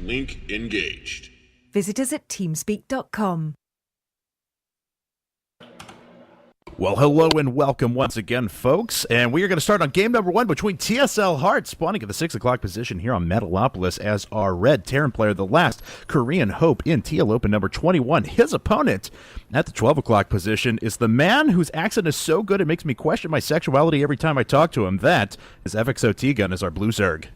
Link engaged. Visit us at TeamSpeak.com. Well, hello and welcome once again, folks. And we are going to start on game number 1 between TSLHeart, spawning at the 6 o'clock position here on Metalopolis as our Red Terran player, the last Korean hope in TL Open number 21. His opponent at the 12 o'clock position is the man whose accent is so good it makes me question my sexuality every time I talk to him. That is FXOtgun as our Blue Zerg.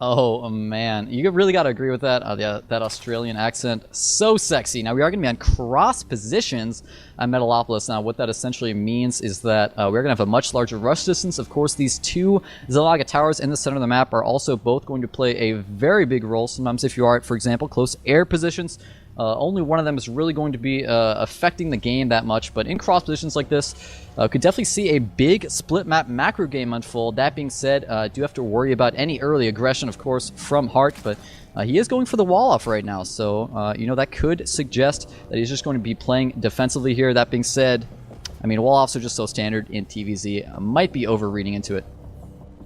Oh, man. You really got to agree with that. That Australian accent. So sexy. Now, we are going to be on cross positions at Metalopolis. Now, what that essentially means is that we're going to have a much larger rush distance. Of course, these two Xelaga towers in the center of the map are also both going to play a very big role. Sometimes if you are at, for example, close air positions, only one of them is really going to be affecting the game that much, but in cross positions like this, could definitely see a big split map macro game unfold. That being said, do have to worry about any early aggression, of course, from Heart, but he is going for the wall off right now, so you know, that could suggest that he's just going to be playing defensively here. That being said, I mean, wall offs are just so standard in TVZ. Might be overreading into it.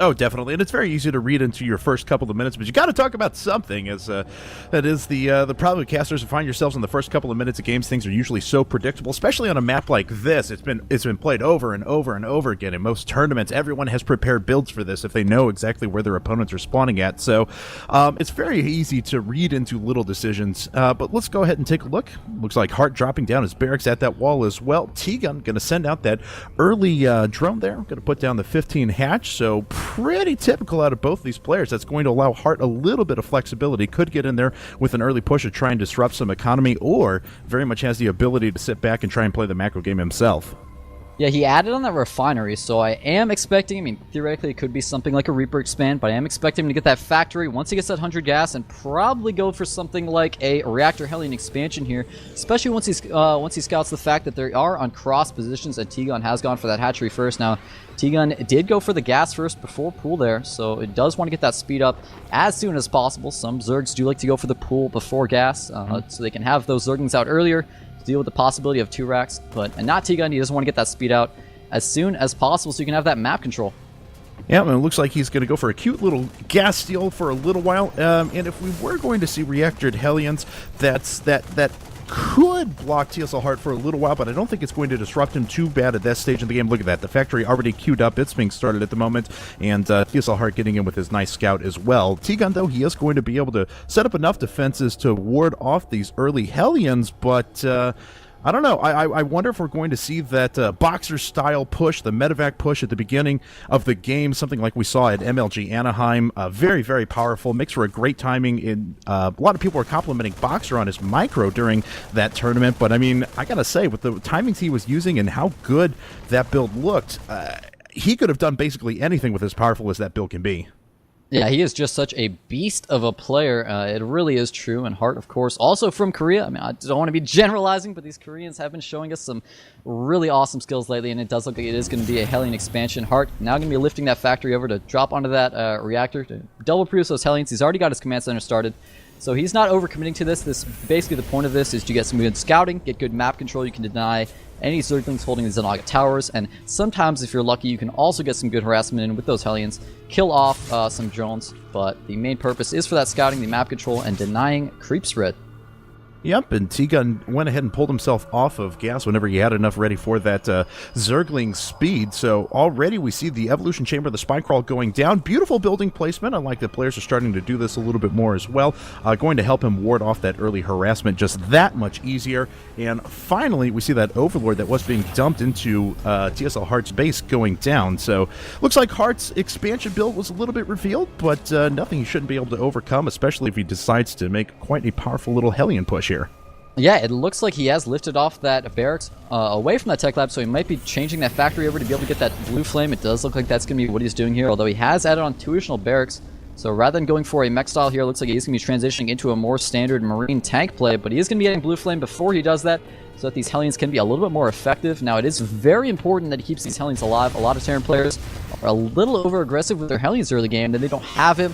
Oh, definitely, and it's very easy to read into your first couple of minutes, but you got to talk about something. As that is the problem with casters who find yourselves in the first couple of minutes of games. Things are usually so predictable, especially on a map like this. It's been played over and over and over again in most tournaments. Everyone has prepared builds for this if they know exactly where their opponents are spawning at. So it's very easy to read into little decisions. But let's go ahead and take a look. Looks like Heart dropping down his barracks at that wall as well. T-Gun going to send out that early drone there. Going to put down the 15 hatch. So pretty typical out of both these players. That's going to allow Heart a little bit of flexibility. Could get in there with an early push to try and disrupt some economy, or very much has the ability to sit back and try and play the macro game himself. Yeah, he added on that refinery, so I am expecting, I mean, theoretically it could be something like a Reaper expand, but I am expecting him to get that factory once he gets that 100 gas and probably go for something like a Reactor Hellion expansion here, especially once he scouts the fact that they are on cross positions and T-Gun has gone for that hatchery first. Now, T-Gun did go for the gas first before pool there, so it does want to get that speed up as soon as possible. Some Zergs do like to go for the pool before gas, so they can have those Zerglings out earlier, deal with the possibility of 2 racks, but not T-Gun. He doesn't want to get that speed out as soon as possible so you can have that map control. Yeah, and it looks like he's going to go for a cute little gas steal for a little while. And if we were going to see Reactored Hellions, that could block TSLHeart for a little while, but I don't think it's going to disrupt him too bad at that stage of the game. Look at that. The factory already queued up. It's being started at the moment, and TSLHeart getting in with his nice scout as well. T-Gun, though, he is going to be able to set up enough defenses to ward off these early Hellions, but I don't know. I wonder if we're going to see that boxer-style push, the medevac push at the beginning of the game, something like we saw at MLG Anaheim. Very, very powerful. Makes for a great timing. A lot of people are complimenting Boxer on his micro during that tournament, but I mean, I gotta say, with the timings he was using and how good that build looked, he could have done basically anything with as powerful as that build can be. Yeah, he is just such a beast of a player. It really is true. And Heart, of course, also from Korea. I mean, I don't want to be generalizing, but these Koreans have been showing us some really awesome skills lately, and it does look like it is going to be a Hellion expansion. Heart now going to be lifting that factory over to drop onto that reactor to double produce those Hellions. He's already got his command center started, so he's not overcommitting to this. Basically, the point of this is to get some good scouting, get good map control. You can deny any Zerglings holding the Xelaga towers, and sometimes, if you're lucky, you can also get some good harassment in with those Hellions, kill off some drones, but the main purpose is for that scouting, the map control, and denying creep spread. Yep, and T-Gun went ahead and pulled himself off of gas whenever he had enough ready for that Zergling speed. So already we see the Evolution Chamber, the Spine Crawl going down. Beautiful building placement. I like that players are starting to do this a little bit more as well. Going to help him ward off that early harassment just that much easier. And finally, we see that Overlord that was being dumped into TSLHeart's base going down. So looks like Heart's expansion build was a little bit revealed, but nothing he shouldn't be able to overcome, especially if he decides to make quite a powerful little Hellion push here. Yeah, it looks like he has lifted off that barracks away from that tech lab, so he might be changing that factory over to be able to get that blue flame. It does look like that's going to be what he's doing here, although he has added on 2 additional barracks. So rather than going for a mech style here, it looks like he's going to be transitioning into a more standard marine tank play, but he is going to be getting blue flame before he does that, so that these Hellions can be a little bit more effective. Now, it is very important that he keeps these Hellions alive. A lot of Terran players are a little over-aggressive with their Hellions early game, and they don't have him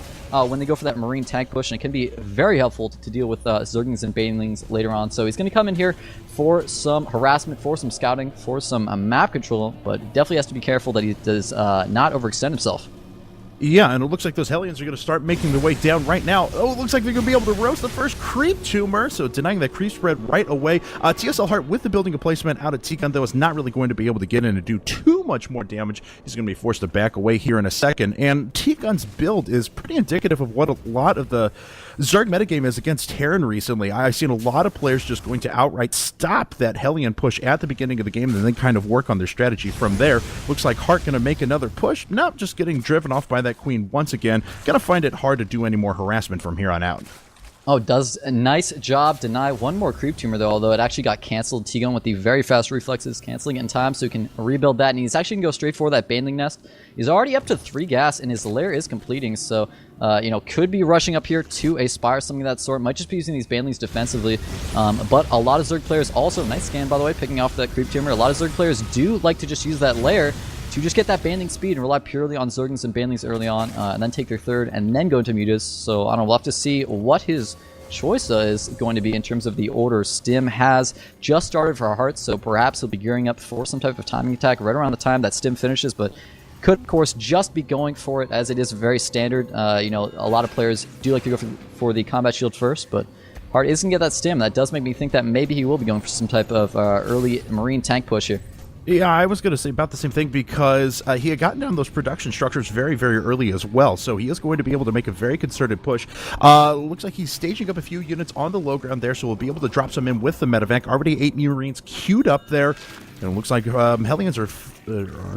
when they go for that marine tank push, and it can be very helpful to deal with Zerglings and Banelings later on. So he's going to come in here for some harassment, for some scouting, for some map control, but definitely has to be careful that he does not overextend himself. Yeah, and it looks like those Hellions are going to start making their way down right now. Oh, it looks like they're going to be able to roast the first creep tumor, so denying that creep spread right away. TSLHeart with the building a placement out at T-Gun, though, is not really going to be able to get in and do too much more damage. He's going to be forced to back away here in a second, and T-Gun's build is pretty indicative of what a lot of the Zerg metagame is against Terran recently. I've seen a lot of players just going to outright stop that Hellion push at the beginning of the game and then kind of work on their strategy from there. Looks like Heart going to make another push. Nope, just getting driven off by that Queen once again. Gonna find it hard to do any more harassment from here on out. Oh, does a nice job deny one more creep tumor though, although it actually got canceled. T-Gun with the very fast reflexes, canceling it in time so he can rebuild that, and he's actually gonna go straight for that Baneling Nest. He's already up to 3 gas, and his lair is completing, so you know, could be rushing up here to a Spire, something of that sort. Might just be using these Banelings defensively, but a lot of Zerg players also, nice scan by the way, picking off that creep tumor. A lot of Zerg players do like to just use that lair to just get that Baneling speed and rely purely on Zerglings and Banelings early on, and then take their third, and then go into Mutas. So I don't know, we'll have to see what his choice is going to be in terms of the order. Stim has just started for Heart, so perhaps he'll be gearing up for some type of timing attack right around the time that Stim finishes, but could, of course, just be going for it, as it is very standard. You know, a lot of players do like to go for the combat shield first, but Heart is going to get that Stim. That does make me think that maybe he will be going for some type of early Marine tank push here. Yeah, I was going to say about the same thing, because he had gotten down those production structures very, very early as well, so he is going to be able to make a very concerted push. Looks like he's staging up a few units on the low ground there, so we'll be able to drop some in with the medevac. Already 8 new Marines queued up there, and it looks like Hellions are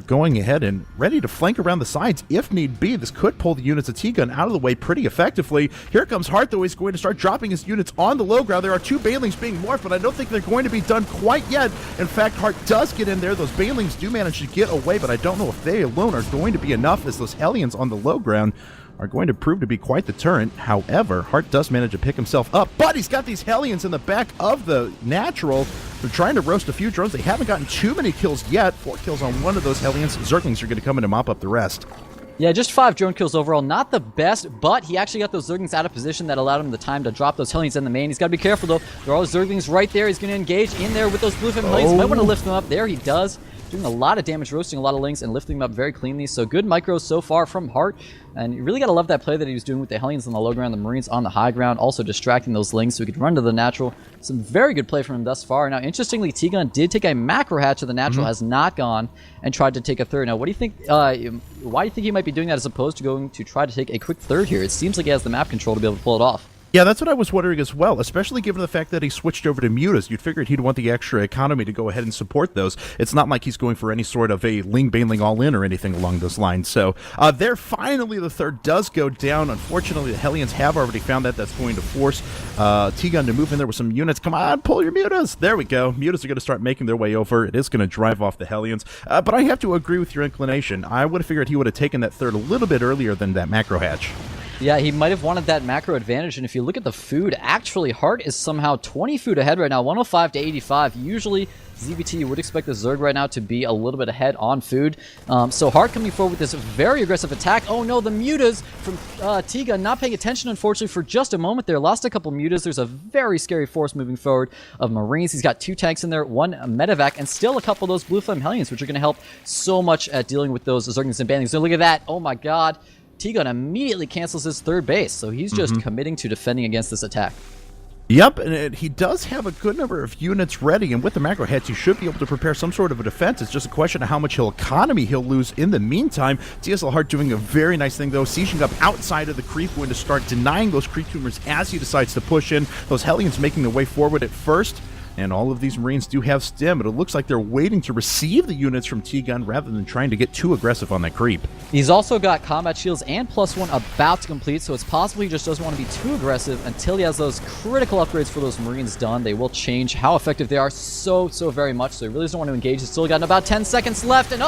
going ahead and ready to flank around the sides if need be. This could pull the units of T-Gun out of the way pretty effectively. Here comes Heart, though. He's going to start dropping his units on the low ground. There are 2 Banelings being morphed, but I don't think they're going to be done quite yet. In fact, Heart does get in there. Those Banelings do manage to get away, but I don't know if they alone are going to be enough, as those Hellions on the low ground are going to prove to be quite the deterrent. However, Heart does manage to pick himself up, but he's got these Hellions in the back of the natural. They're trying to roast a few drones. They haven't gotten too many kills yet. 4 kills on one of those Hellions. Zerglings are going to come in and mop up the rest. Yeah, just 5 drone kills overall. Not the best, but he actually got those Zerglings out of position that allowed him the time to drop those Hellions in the main. He's got to be careful, though. There are Zerglings right there. He's going to engage in there with those Bluefin Hellions. Might want to lift them up. There he does. Doing a lot of damage, roasting a lot of links, and lifting them up very cleanly. So good micros so far from Heart. And you really got to love that play that he was doing with the Hellions on the low ground, the Marines on the high ground, also distracting those links so he could run to the natural. Some very good play from him thus far. Now, interestingly, T-Gun did take a macro hatch to the natural, has not gone, and tried to take a third. Now, what do you think? Why do you think he might be doing that as opposed to going to try to take a quick third here? It seems like he has the map control to be able to pull it off. Yeah, that's what I was wondering as well, especially given the fact that he switched over to Mutas. You'd figured he'd want the extra economy to go ahead and support those. It's not like he's going for any sort of a Ling Baneling all-in or anything along those lines. So there, finally, the third does go down. Unfortunately, the Hellions have already found that. That's going to force T-Gun to move in there with some units. Come on, pull your Mutas. There we go. Mutas are going to start making their way over. It is going to drive off the Hellions. But I have to agree with your inclination. I would have figured he would have taken that third a little bit earlier than that macro hatch. Yeah, he might have wanted that macro advantage, and if you look at the food, actually, Heart is somehow 20 food ahead right now, 105 to 85. Usually, ZBT, you would expect the Zerg right now to be a little bit ahead on food. So Heart coming forward with this very aggressive attack. Oh no, the Mutas from T-Gun not paying attention, unfortunately, for just a moment there. Lost a couple Mutas. There's a very scary force moving forward of Marines. He's got 2 tanks in there, 1 medevac, and still a couple of those Blue Flame Hellions, which are going to help so much at dealing with those Zerglings and Banelings. So look at that. Oh my god. T-Gun immediately cancels his third base, so he's just committing to defending against this attack. Yep, and he does have a good number of units ready, and with the macro hits, he should be able to prepare some sort of a defense. It's just a question of how much economy he'll lose in the meantime. TSLHeart doing a very nice thing, though, sieging up outside of the creep, going to start denying those creep tumors as he decides to push in. Those Hellions making their way forward at first. And all of these Marines do have stim, but it looks like they're waiting to receive the units from T-Gun rather than trying to get too aggressive on that creep. He's also got combat shields and +1 about to complete, so it's possible he just doesn't want to be too aggressive until he has those critical upgrades for those Marines done. They will change how effective they are so very much, so he really doesn't want to engage. He's still got about 10 seconds left, and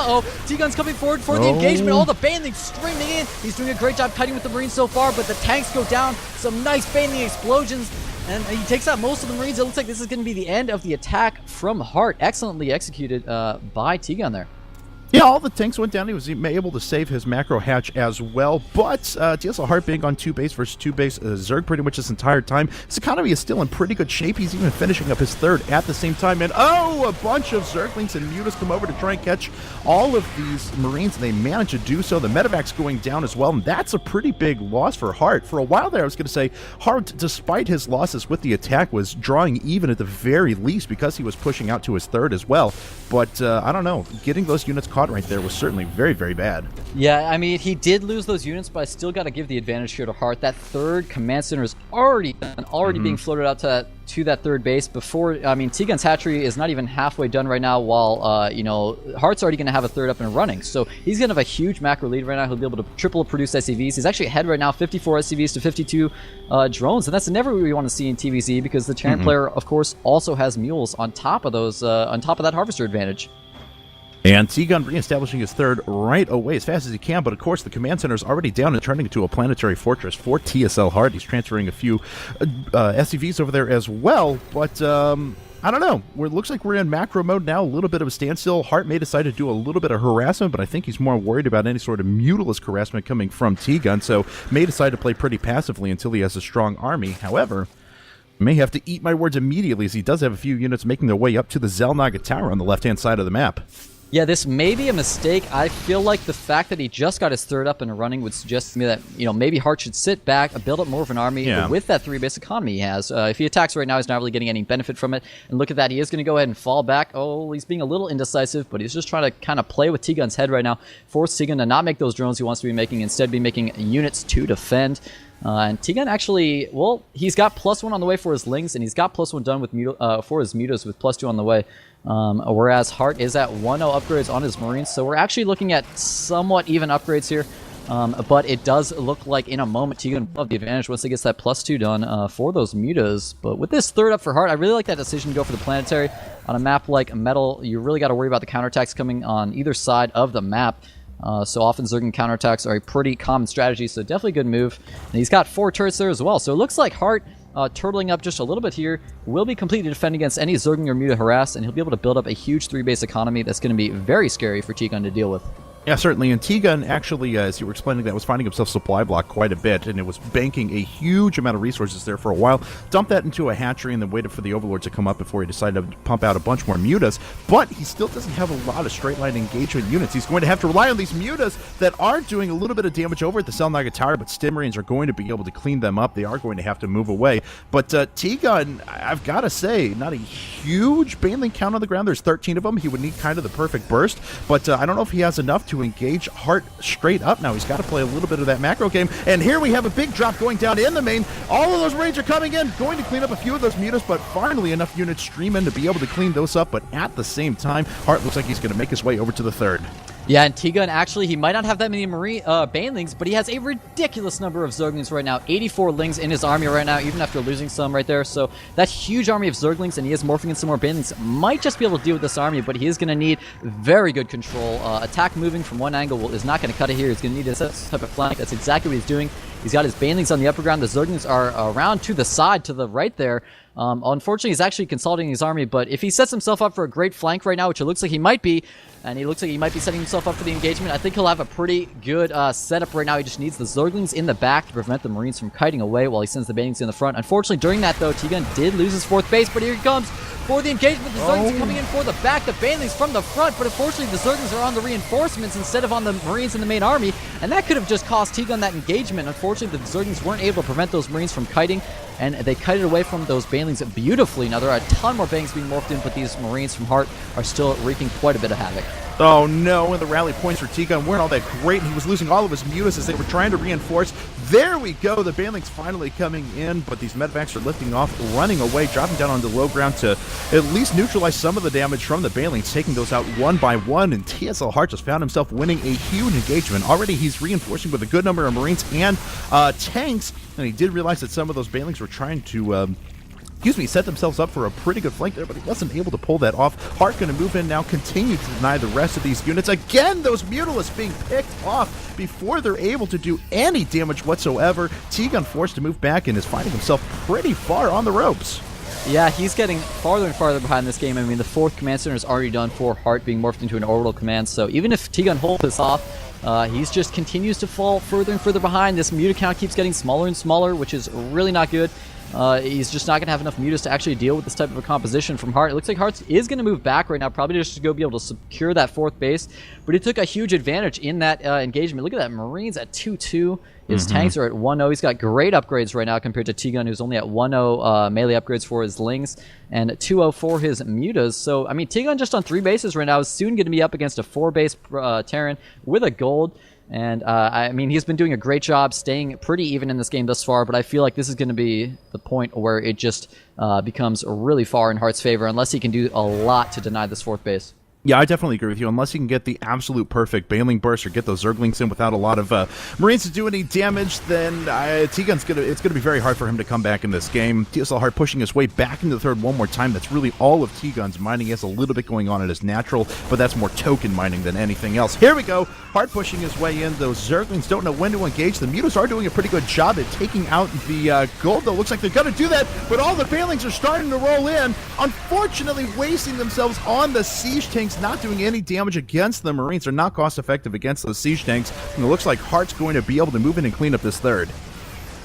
T-Gun's coming forward for the engagement. All the Banelings streaming in. He's doing a great job cutting with the Marines so far, but the tanks go down. Some nice Baneling explosions. And he takes out most of the Marines. It looks like this is going to be the end of the attack from Heart. Excellently executed by T-Gun there. Yeah, all the tanks went down. He was able to save his macro hatch as well. But TSLHeart being on 2 base versus 2 base Zerg pretty much this entire time. His economy is still in pretty good shape. He's even finishing up his 3rd at the same time. And a bunch of Zerglings and Mutas come over to try and catch all of these Marines, and they manage to do so. The medevac's going down as well, and that's a pretty big loss for Heart. For a while there, I was going to say Heart, despite his losses with the attack, was drawing even at the very least because he was pushing out to his 3rd as well. But I don't know. Getting those units caught right there was certainly very, very bad. Yeah, I mean, he did lose those units, but I still got to give the advantage here to Heart. That 3rd command center is already done, being floated out to that 3rd base before. I mean, T-Gun's hatchery is not even halfway done right now, while you know, Heart's already going to have a 3rd up and running. So he's going to have a huge macro lead right now. He'll be able to triple produce SCVs. He's actually ahead right now, 54 SCVs to 52 drones, and that's never what we want to see in TVZ, because the Terran player, of course, also has mules on top of those, on top of that harvester advantage. And T-Gun reestablishing his 3rd right away as fast as he can, but of course the command center is already down and turning into a planetary fortress for TSLHeart. He's transferring a few SCVs over there as well, but I don't know. It looks like we're in macro mode now, a little bit of a standstill. Heart may decide to do a little bit of harassment, but I think he's more worried about any sort of mutalisk harassment coming from T-Gun, so may decide to play pretty passively until he has a strong army. However, may have to eat my words immediately, as he does have a few units making their way up to the Zelnaga Tower on the left-hand side of the map. Yeah, this may be a mistake. I feel like the fact that he just got his 3rd up and running would suggest to me that, you know, maybe Heart should sit back, build up more of an army with that 3-base economy he has. If he attacks right now, he's not really getting any benefit from it. And look at that, he is going to go ahead and fall back. Oh, he's being a little indecisive, but he's just trying to kind of play with T-Gun's head right now, force T-Gun to not make those drones he wants to be making, instead be making units to defend. And T-Gun actually, well, he's got +1 on the way for his Lings, and he's got +1 done with for his Mutas with +2 on the way. Whereas Heart is at 1-0 upgrades on his Marines, so we're actually looking at somewhat even upgrades here. But it does look like in a moment T-Gun will have the advantage once he gets that +2 done for those Mutas. But with this 3rd up for Heart, I really like that decision to go for the planetary. On a map like Metal, you really got to worry about the counterattacks coming on either side of the map. So often Zerg counterattacks are a pretty common strategy, so definitely a good move. And he's got 4 turrets there as well, so it looks like Heart, turtling up just a little bit here, will be completely defend against any Zerg or Muta harass, and he'll be able to build up a huge 3-base economy that's going to be very scary for T-Gun to deal with. Yeah, certainly. And T-Gun actually, as you were explaining that, was finding himself supply block quite a bit, and it was banking a huge amount of resources there for a while. Dumped that into a hatchery and then waited for the Overlord to come up before he decided to pump out a bunch more Mutas. But he still doesn't have a lot of straight-line engagement units. He's going to have to rely on these Mutas that are doing a little bit of damage over at the Zelnaga Tower, but Stim Marines are going to be able to clean them up. They are going to have to move away. But T-Gun, I've got to say, not a huge Baneling count on the ground. There's 13 of them. He would need kind of the perfect burst, but I don't know if he has enough to engage Heart straight up now. He's got to play a little bit of that macro game, and here we have a big drop going down in the main. All of those Marines are coming in, going to clean up a few of those Mutas, but finally enough units stream in to be able to clean those up. But at the same time, Heart looks like he's going to make his way over to the 3rd. Yeah, and T-Gun, actually, he might not have that many Banelings, but he has a ridiculous number of Zerglings right now. 84 Lings in his army right now, even after losing some right there. So that huge army of Zerglings, and he is morphing in some more Banelings, might just be able to deal with this army, but he is going to need very good control. Attack moving from one angle is not going to cut it here. He's going to need this type of flank. That's exactly what he's doing. He's got his Banelings on the upper ground. The Zerglings are around to the side, to the right there. Unfortunately, he's actually consolidating his army, but if he sets himself up for a great flank right now, which it looks like he might be, and he looks like he might be setting himself up for the engagement, I think he'll have a pretty good setup right now. He just needs the Zerglings in the back to prevent the Marines from kiting away while he sends the Banelings in the front. Unfortunately, during that, though, T-Gun did lose his 4th base, but here he comes for the engagement. The Zerglings are coming in for the back, the Banelings from the front, but unfortunately, the Zerglings are on the reinforcements instead of on the Marines in the main army, and that could have just cost T-Gun that engagement. Unfortunately, the Zerglings weren't able to prevent those Marines from kiting, and they kited away from those Banelings beautifully. Now, there are a ton more Bangs being morphed in, but these Marines from Heart are still wreaking quite a bit of havoc. Oh no, and the rally points for T-Gun weren't all that great, and he was losing all of his Mutas as they were trying to reinforce. There we go, the Banelings finally coming in, but these medevacs are lifting off, running away, dropping down onto low ground to at least neutralize some of the damage from the Banelings, taking those out one by one, and TSLHeart just found himself winning a huge engagement. Already he's reinforcing with a good number of Marines and tanks, and he did realize that some of those Banelings were trying to set themselves up for a pretty good flank there, but he wasn't able to pull that off. Heart going to move in now, continue to deny the rest of these units. Again, those Mutalisks being picked off before they're able to do any damage whatsoever. T-Gun forced to move back and is finding himself pretty far on the ropes. Yeah, he's getting farther and farther behind this game. I mean, the 4th command center is already done for Heart being morphed into an orbital command, so even if T-Gun holds this off, he's just continues to fall further and further behind. This muta count keeps getting smaller and smaller, which is really not good. He's just not going to have enough mutas to actually deal with this type of a composition from Heart. It looks like Heart is going to move back right now, probably just to go be able to secure that 4th base, but he took a huge advantage in that engagement. Look at that, Marines at 2-2. His tanks are at 1-0. He's got great upgrades right now compared to T-Gun, who's only at 1-0 melee upgrades for his Lings and 2-0 for his mutas. So, I mean, T-Gun just on 3 bases right now is soon going to be up against a 4-base Terran with a gold. And, I mean, he's been doing a great job staying pretty even in this game thus far, but I feel like this is going to be the point where it just becomes really far in Heart's favor, unless he can do a lot to deny this 4th base. Yeah, I definitely agree with you. Unless you can get the absolute perfect Bailing Burst or get those Zerglings in without a lot of Marines to do any damage, then T-Gun's it's gonna be very hard for him to come back in this game. TSLHeart pushing his way back into the 3rd one more time. That's really all of T-Gun's mining. He has a little bit going on in his natural, but that's more token mining than anything else. Here we go. Heart pushing his way in. Those Zerglings don't know when to engage. The mutas are doing a pretty good job at taking out the gold, though. Looks like they're gonna do that, but all the Bailings are starting to roll in, unfortunately wasting themselves on the siege tanks, not doing any damage against the Marines. Are not cost effective against those siege tanks, and it looks like Heart's going to be able to move in and clean up this 3rd.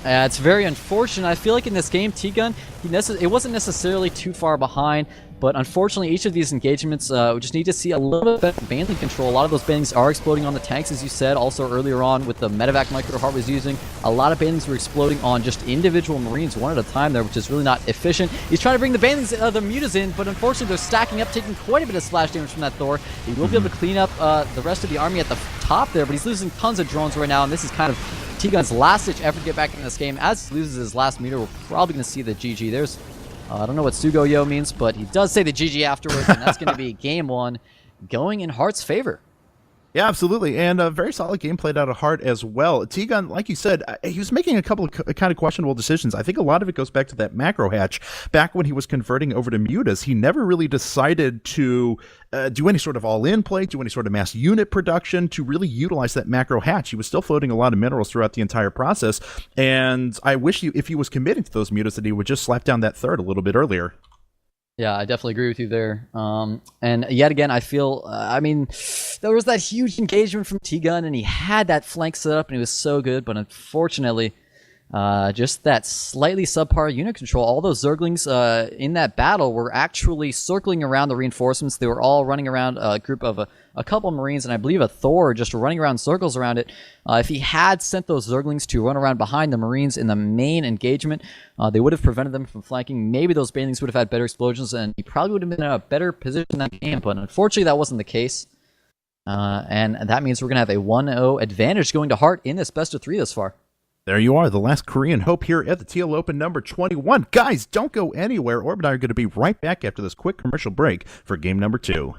It's very unfortunate. I feel like in this game, T-Gun, it wasn't necessarily too far behind, but unfortunately, each of these engagements, we just need to see a little bit better Bailing control. A lot of those Bailings are exploding on the tanks, as you said. Also, earlier on with the medevac micro Heart was using, a lot of Bailings were exploding on just individual Marines one at a time there, which is really not efficient. He's trying to bring the Bailings, the mutas in, but unfortunately, they're stacking up, taking quite a bit of splash damage from that Thor. He will be able to clean up the rest of the army at the top there, but he's losing tons of drones right now, and this is kind of T-Gun's last-ditch effort to get back in this game. As he loses his last muta, we're probably going to see the GG. There's, I don't know what Sugoyo means, but he does say the GG afterwards, and that's going to be game 1 going in Heart's favor. Yeah, absolutely, and a very solid game played out of Heart as well. T-Gun, like you said, he was making a couple of kind of questionable decisions. I think a lot of it goes back to that macro hatch. Back when he was converting over to mutas, he never really decided to do any sort of all-in play, do any sort of mass unit production to really utilize that macro hatch. He was still floating a lot of minerals throughout the entire process, and I wish if he was committing to those mutas that he would just slap down that 3rd a little bit earlier. Yeah, I definitely agree with you there. And yet again, I feel, I mean, there was that huge engagement from T-Gun, and he had that flank set up, and he was so good, but unfortunately, just that slightly subpar unit control. All those Zerglings in that battle were actually circling around the reinforcements. They were all running around a group of a couple Marines, and I believe a Thor just running around circles around it. If he had sent those Zerglings to run around behind the Marines in the main engagement, they would have prevented them from flanking. Maybe those Banelings would have had better explosions, and he probably would have been in a better position in that game, but unfortunately that wasn't the case. And that means we're going to have a 1-0 advantage going to Heart in this best of 3 thus far. There you are, the last Korean hope here at the TL Open number 21. Guys, don't go anywhere. Orb and I are going to be right back after this quick commercial break for game number 2.